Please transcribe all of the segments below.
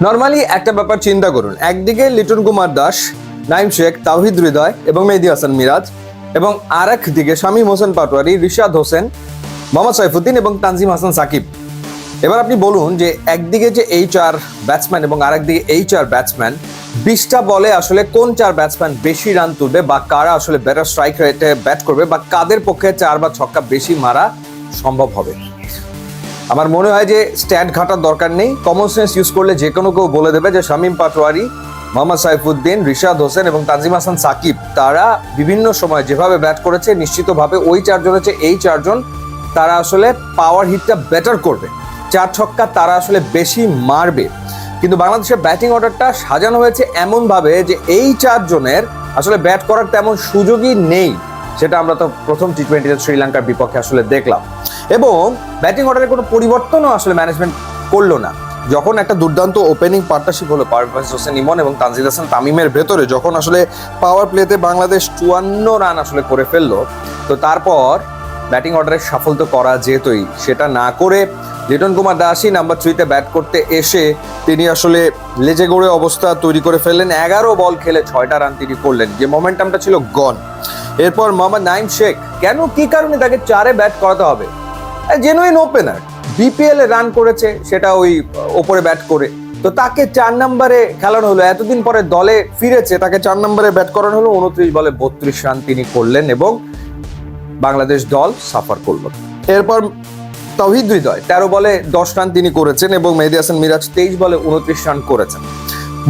Normally একটা ব্যাপার চিন্তা করুন, একদিকে লিটন কুমার দাস, নাইম শেখ, তাওহিদ হৃদয় এবং মেহেদী হাসান মিরাজ, এবং আর এক দিকে শামীম হোসেন পাটোয়ারি, রিশাদ হোসেন, মোহাম্মদ সাইফুদ্দিন এবং তানজিম হাসান সাকিব। এবার আপনি বলুন যে একদিকে যে এই চার ব্যাটসম্যান এবং আরেকদিকে এই চার ব্যাটসম্যান, 20টা বলে আসলে কোন চার ব্যাটসম্যান বেশি রান তুলবে বা কারা আসলে বেটার স্ট্রাইক রেটে ব্যাট করবে বা কাদের পক্ষে 4 বা 6 বেশি মারা সম্ভব হবে। আমার মনে হয় যে স্ট্যাট ঘাটার দরকার নেই, কমন সেন্স ইউজ করলে যে কোনো কেউ বলে দেবে যে শামীম পাটোয়ারি, মোহাম্মদ সাইফুদ্দিন, রিশাদ হোসেন এবং তানজিম হাসান সাকিব তারা বিভিন্ন সময় যেভাবে ব্যাট করেছে নিশ্চিতভাবে ওই চারজনের চেয়ে এই চারজন তারা আসলে পাওয়ার হিটটা বেটার করবে, 4 ছক্কা তারা আসলে বেশি মারবে। কিন্তু বাংলাদেশের ব্যাটিং অর্ডারটা সাজানো হয়েছে এমনভাবে যে এই চারজনের আসলে ব্যাট করার তেমন সুযোগই নেই, সেটা আমরা তো প্রথম টি20তে শ্রীলঙ্কার বিপক্ষে আসলে দেখলাম। এবং ব্যাটিং অর্ডারে কোনো পরিবর্তনও আসলে ম্যানেজমেন্ট করলো না। যখন একটা দুর্দান্ত ওপেনিং পার্টনারশিপ হলো পারভেজ হোসেন ইমন এবং তানজিদ হাসান তামিমের ভেতরে, যখন আসলে পাওয়ার প্লেতে বাংলাদেশ 54 রান আসলে করে ফেললো, তো তারপর ব্যাটিং অর্ডারে সাফল তো করা যেতই, সেটা না করে লিটন কুমার দাসই নাম্বার 3-তে ব্যাট করতে এসে তিনি আসলে লেজে গড়ে অবস্থা তৈরি করে ফেললেন। 11 বল খেলে 6টা রান তিনি করলেন, যে মোমেন্টামটা ছিল গন। এরপর মোহাম্মদ নাইম শেখ, কেন কি কারণে তাকে 4-এ ব্যাট করাতে হবে? জেনুইন ওপেনার, বিপিএল এ রান করেছে সেটা ওই ওপরে ব্যাট করে, তো তাকে 4 নম্বরে খেলানো হলো। এতদিন পরে দলে ফিরেছে, তাকে 4 নম্বরে ব্যাট করানো হলো। 29 বলে 32 রান তিনি করলেন এবং বাংলাদেশ দল সাফার করলো। এরপর তাওহিদ হৃদয় 13 বলে 10 রান তিনি করেছেন এবং মেহেদী হাসান মিরাজ 23 বলে 29 রান করেছেন।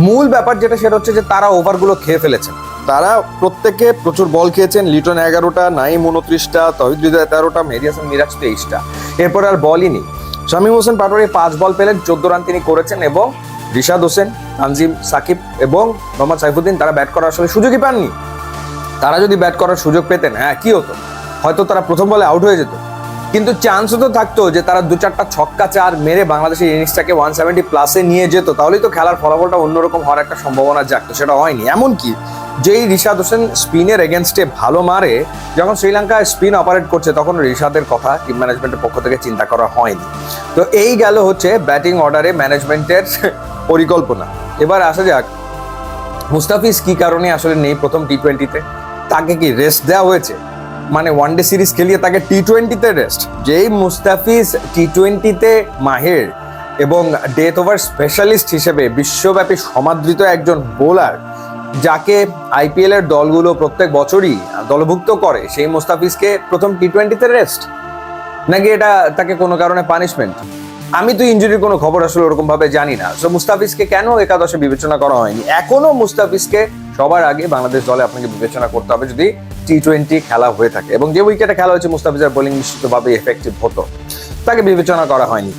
মূল ব্যাপার যেটা সেটা হচ্ছে যে তারা ওভারগুলো খেয়ে ফেলেছেন, তারা প্রত্যেকে প্রচুর বল খেয়েছেন। লিটন 11টা, নাইম 29টা, তাওহিদ হৃদয় 13টা, মেহেদী হাসান মিরাজ 23টা। এরপর আর বলই নেই। শামীম হোসেন পাটোয়ারি 5 বল পেলেন, 14 রান তিনি করেছেন এবং রিশাদ হোসেন, তানজিম, সাকিব এবং মোহাম্মদ সাইফুদ্দিন তারা ব্যাট করার আসলে সুযোগই পাননি। তারা যদি ব্যাট করার সুযোগ পেতেন, হ্যাঁ কি হতো, হয়তো তারা প্রথম বলে আউট হয়ে যেত, কিন্তু চান্সও তো থাকতো যে তারা 2-4টা ছক্কা 4 মেরে বাংলাদেশের ইনিংসটাকে 170+ নিয়ে যেত, তাহলেই তো খেলার ফলাফলটা অন্যরকম হওয়ার একটা সম্ভাবনা জাগতো। সেটা হয়নি। এমনকি যেই রিশাদ হোসেন স্পিনের এগেনস্টে ভালো মারে, যখন শ্রীলঙ্কা স্পিন অপারেট করছে তখন রিশাদের কথা টিম ম্যানেজমেন্টের পক্ষ থেকে চিন্তা করা হয়নি। তো এই গেল হচ্ছে ব্যাটিং অর্ডারে ম্যানেজমেন্টের পরিকল্পনা। এবার আসা যাক মুস্তাফিজ কি কারণে আসলে নেই প্রথম টি20তে। তাকে কি রেস্ট দেওয়া হয়েছে? মানে ওয়ানডে সিরিজ খেলিয়ে তাকে টি20তে রেস্ট? যেই মুস্তাফিজ টি20তে মাহের এবং ডেথ ওভার স্পেশালিস্ট হিসেবে বিশ্বব্যাপী সমাদৃত একজন বোলার, যাকে আইপিএল এর দলগুলো প্রত্যেক বছরই দলভুক্ত করে, সেই মুস্তাফিজকে প্রথম টি20তে রেস্ট, নাকি এটা তাকে কোনো কারণে পানিশমেন্ট? আমি তো ইনজুরির কোনো খবর আসলে ওরকম ভাবে জানি না। সো মুস্তাফিজকে কেন একাদশে বিবেচনা করা হয়নি? এখনো মুস্তাফিজকে সবার আগে বাংলাদেশ দলে আপনাকে বিবেচনা করতে হবে যদি টি20 খেলা হয়ে থাকে, এবং যে উইকেটে খেলা হয়েছে মুস্তাফিজের বোলিং নিশ্চিতভাবে এফেক্টিভ হতো, তাকে বিবেচনা করা হয়নি।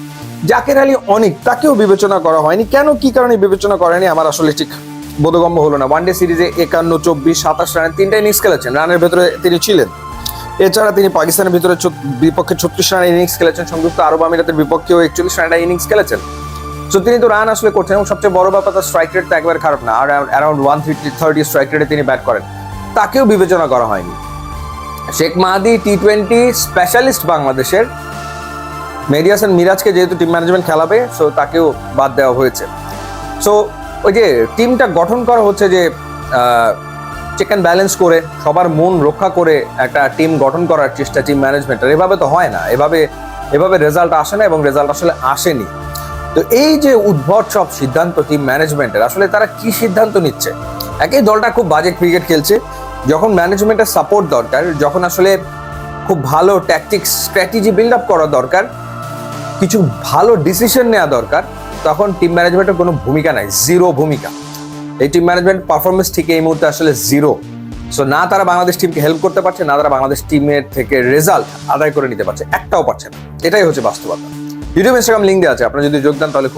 জাকের আলী অনিক, তাকেও বিবেচনা করা হয়নি। কেন কি কারণে বিবেচনা করেনি আমার আসলে ঠিক বোধগম্য হলো না। ওয়ানডে সিরিজে 51, 24, 27 রানের 3টা ইনিংস খেলেছেন, রানের ভেতরে তিনি ছিলেন। এছাড়া তিনি পাকিস্তানের ভিতরে বিপক্ষে 36 রানের ইনিংস খেলেছেন, সংযুক্ত আরব আমিরাতের বিপক্ষেও 41 রানের ইনিংস খেলেছেন। তো তিনি তো রান আসলে করছেন, এবং সবচেয়ে বড় ব্যাপার তার স্ট্রাইক রেট তো একবারে খারাপ না, আর অ্যারাউন্ড 130 স্ট্রাইক রেটে তিনি ব্যাট করেন, তাকেও বিবেচনা করা হয়নি। শেখ মাহাদি টি20 স্পেশালিস্ট বাংলাদেশের, মেহেদী হাসান মিরাজকে যেহেতু টিম ম্যানেজমেন্ট খেলাবে, সো তাকেও বাদ দেওয়া হয়েছে। সো ওই যে টিমটা গঠন করা হচ্ছে যে চেক অ্যান্ড ব্যালেন্স করে, সবার মন রক্ষা করে একটা টিম গঠন করার চেষ্টা টিম ম্যানেজমেন্টের, এভাবে তো হয় না, এভাবে রেজাল্ট আসে না, এবং রেজাল্ট আসলে আসেনি। তো এই যে উদ্ভট সব সিদ্ধান্ত টিম ম্যানেজমেন্টের, আসলে তারা কি সিদ্ধান্ত নিচ্ছে? একই দলটা খুব বাজে ক্রিকেট খেলছে, যখন ম্যানেজমেন্টের সাপোর্ট দরকার, যখন আসলে খুব ভালো ট্যাকটিক্স স্ট্র্যাটেজি বিল্ড আপ করা দরকার, কিছু ভালো ডিসিশন নেওয়া দরকার, তখন টিম ম্যানেজমেন্টের কোনো ভূমিকা নাই, জিরো ভূমিকা। এই টিম ম্যানেজমেন্ট পারফরমেন্স ঠিক এই মুহূর্তে আসলে জিরো। সো না তারা বাংলাদেশ টিমকে হেল্প করতে পারছে, না তারা বাংলাদেশ টিমের থেকে রেজাল্ট আদায় করে নিতে পারছে, একটাও পারছে না। এটাই হচ্ছে বাস্তবতা। ইউটিউব, ইনস্টাগ্রাম লিঙ্ক দেওয়া আছে, আপনারা যদি যোগদান তাহলে